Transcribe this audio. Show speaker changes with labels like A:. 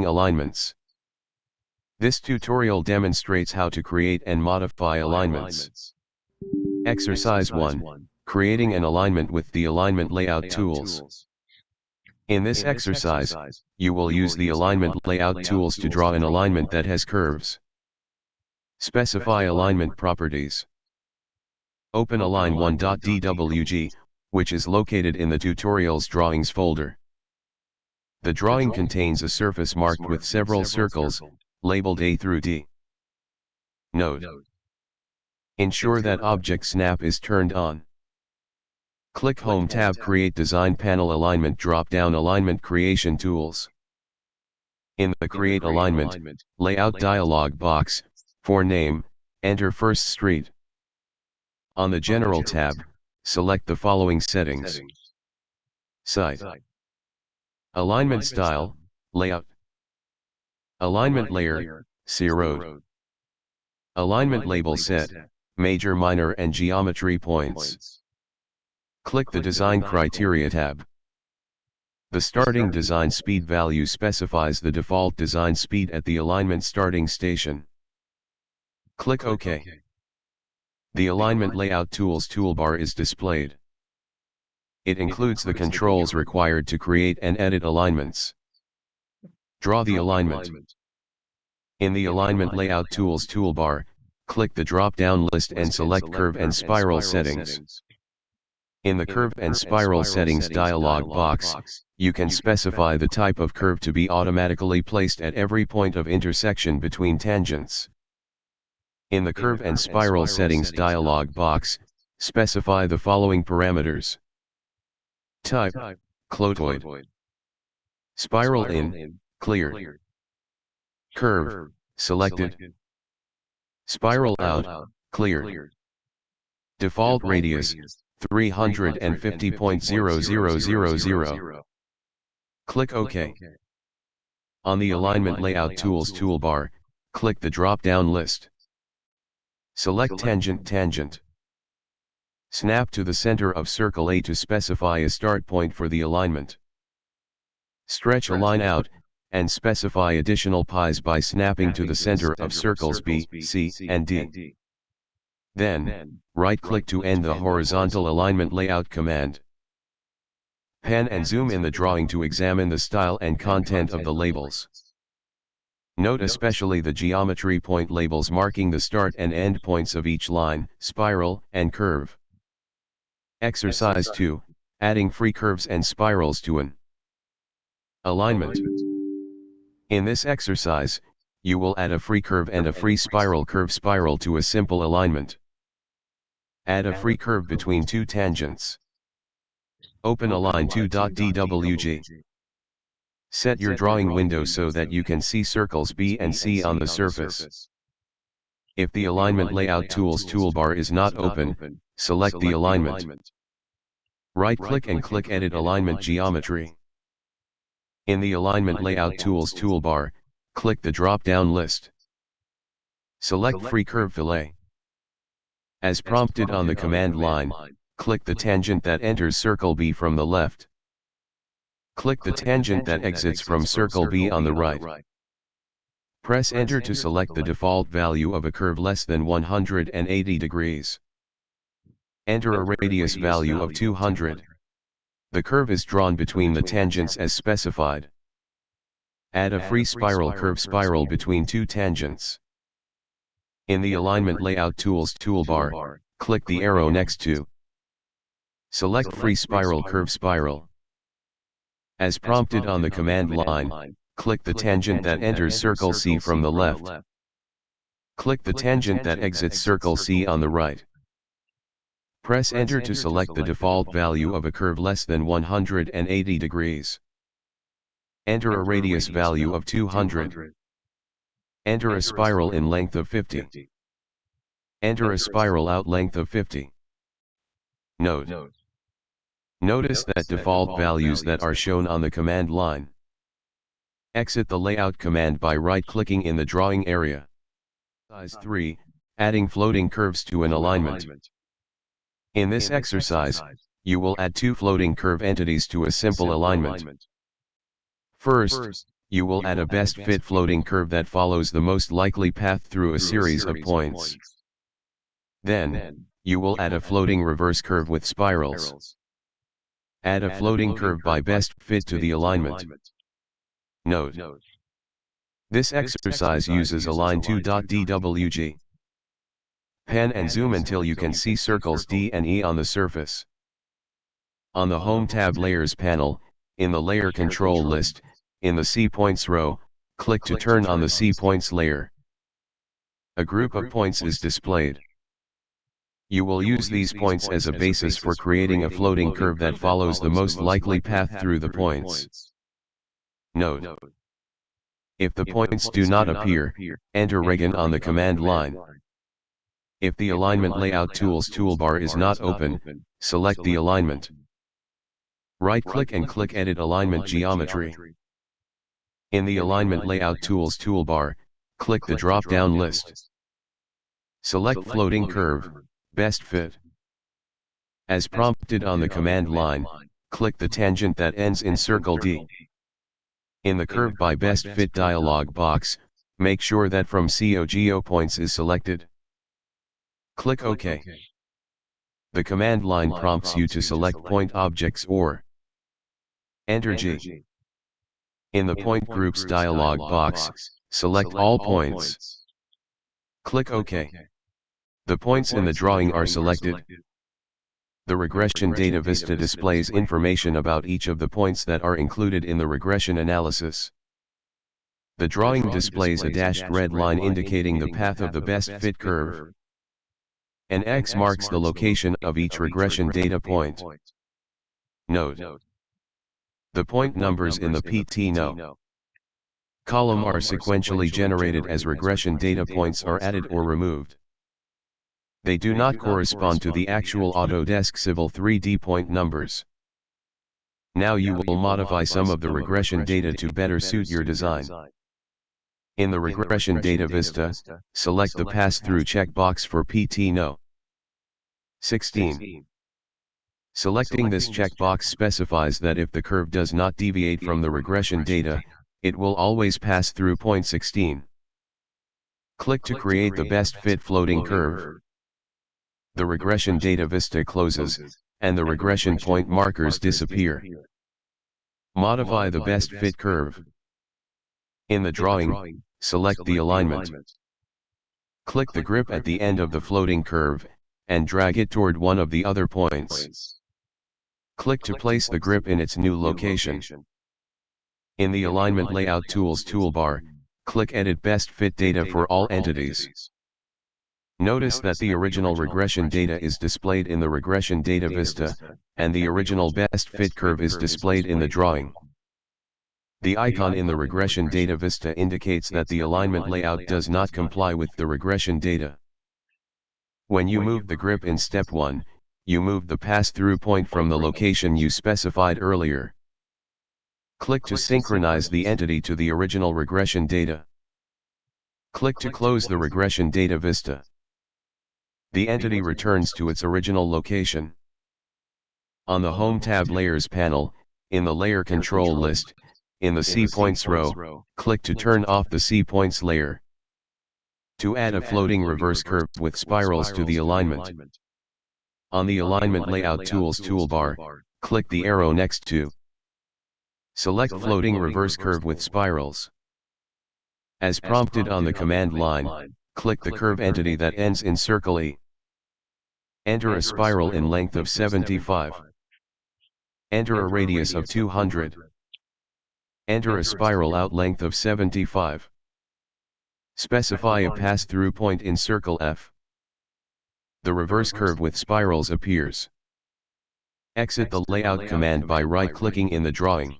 A: Creating alignments. This tutorial demonstrates how to create and modify alignments. Exercise 1. Creating an alignment with the alignment layout tools. In this exercise, you will use the alignment layout tools to draw an alignment that has curves. Specify alignment properties. Open align1.dwg, which is located in the Tutorials Drawings folder. The drawing contains a surface marked with several circles, labeled A through D. Note: ensure that Object Snap is turned on. Click Home tab, Create Design Panel, Alignment drop-down, Alignment Creation Tools. In the Create Alignment Layout dialog box, for name, enter First Street. On the General tab, select the following settings. Site. Alignment Style, Layout. Alignment Layer, See Road. Alignment Label Set, Major, Minor and Geometry Points. Click the Design Criteria tab. The starting design speed value specifies the default design speed at the alignment starting station. Click OK. The Alignment Layout Tools toolbar is displayed. It includes the controls required to create and edit alignments. Draw the alignment. In the Alignment Layout Tools toolbar, click the drop-down list and select Curve and Spiral Settings. In the Curve and Spiral Settings dialog box, you can specify the type of curve to be automatically placed at every point of intersection between tangents. In the Curve and Spiral Settings dialog box, specify the following parameters. Type, Clotoid. Spiral in, cleared. Curve, selected. Spiral out, cleared. Default radius, 350.0000. Click OK. On the Alignment Layout Tools toolbar, click the drop-down list. Select Tangent. Snap to the center of circle A to specify a start point for the alignment. Stretch a line out, and specify additional pies by snapping to the center of circles B, C, and D. Then, right-click to end the horizontal alignment layout command. Pan and zoom in the drawing to examine the style and content of the labels. Note especially the geometry point labels marking the start and end points of each line, spiral, and curve. Exercise 2, adding free curves and spirals to an alignment. In this exercise, you will add a free curve and a free spiral curve spiral to a simple alignment. Add a free curve between two tangents. Open align2.dwg. Set your drawing window so that you can see circles B and C on the surface. If the Alignment Layout Tools toolbar is not open, select the alignment. Right-click and click Edit Alignment Geometry. In the Alignment Layout Tools toolbar, click the drop-down list. Select Free Curve Fillet. As prompted on the command line, click the tangent that enters circle B from the left. Click the tangent that exits from circle B on the right. Press Enter to select the default value of a curve less than 180 degrees. Enter a radius value of 200. The curve is drawn between the tangents as specified. Add a free spiral curve spiral between two tangents. In the Alignment Layout Tools toolbar, click the arrow next to. Select Free Spiral Curve Spiral. As prompted on the command line, click the tangent that enters circle C from the left. Click the tangent that exits circle C on the right. Press Enter to select the default value of a curve less than 180 degrees. Enter a radius value of 200. Enter a spiral in length of 50. Enter a spiral out length of 50. Note: notice that default values that are shown on the command line. Exit the layout command by right-clicking in the drawing area. Exercise 3, adding floating curves to an alignment. In this exercise, you will add two floating curve entities to a simple alignment. First, you will add a best fit floating curve that follows the most likely path through a series of points. Then, you will add a floating reverse curve with spirals. Add a floating curve by best fit to the alignment. Note: this exercise uses align2.dwg. Pan and zoom until you can see circles D and E on the surface. On the Home tab Layers panel, in the Layer Control list, in the C Points row, click to turn on the C Points layer. A group of points is displayed. You will use these points as a basis for creating a floating curve that follows the most likely path through the points. Note: if the points do not appear, enter Regen on the command line. If the Alignment Layout Tools toolbar is not open, select the alignment. Right-click and click Edit Alignment Geometry. In the Alignment Layout Tools toolbar, click the drop-down list. Select Floating Curve, Best Fit. As prompted on the command line, click the tangent that ends in circle D. In the Curve by Best Fit dialog box, make sure that From Geo Points is selected. Click OK. The command line prompts you to select Point Objects or enter G. In the Point Groups dialog box, select All Points. Click OK. The points in the drawing are selected. The regression data vista displays information about each of the points that are included in the regression analysis. The drawing displays a dashed red line indicating the path of the best fit curve. An X marks the location of each regression data point. Note: the point numbers in the PT-No column are sequentially generated as regression data points are added or removed. They do not correspond to the actual Autodesk Civil 3D point numbers. Now you will modify some of the regression data to better suit your design. In the Regression Data Vista, select the Pass-Through checkbox for PT-No. 16. Selecting this checkbox specifies that if the curve does not deviate from the regression data, it will always pass through point 16. Click to create the best fit floating curve. The regression data vista closes, and the regression point markers disappear. Modify the best fit curve. In the drawing, select the alignment. Click the grip at the end of the floating curve, and drag it toward one of the other points. Click to place the grip in its new location. In the Alignment Layout Tools toolbar, click Edit Best Fit Data for all entities. Notice that the original regression data is displayed in the Regression Data Vista, and the original best fit curve is displayed in the drawing. The icon in the Regression Data Vista indicates that the alignment layout does not comply with the regression data. When you move the grip in Step 1, you move the pass-through point from the location you specified earlier. Click to synchronize the entity to the original regression data. Click to close the Regression Data Vista. The entity returns to its original location. On the Home tab Layers panel, in the Layer Control list, in the C Points row, click to turn off the C Points layer. To add a floating reverse curve with spirals to the alignment. On the Alignment Layout Tools toolbar, click the arrow next to. Select Floating Reverse Curve with Spirals. As prompted on the command line, click the curve entity that ends in circle E. Enter a spiral in length of 75. Enter a radius of 200. Enter a spiral out length of 75. Specify a pass-through point in circle F. The reverse curve with spirals appears. Exit the layout command by right-clicking in the drawing.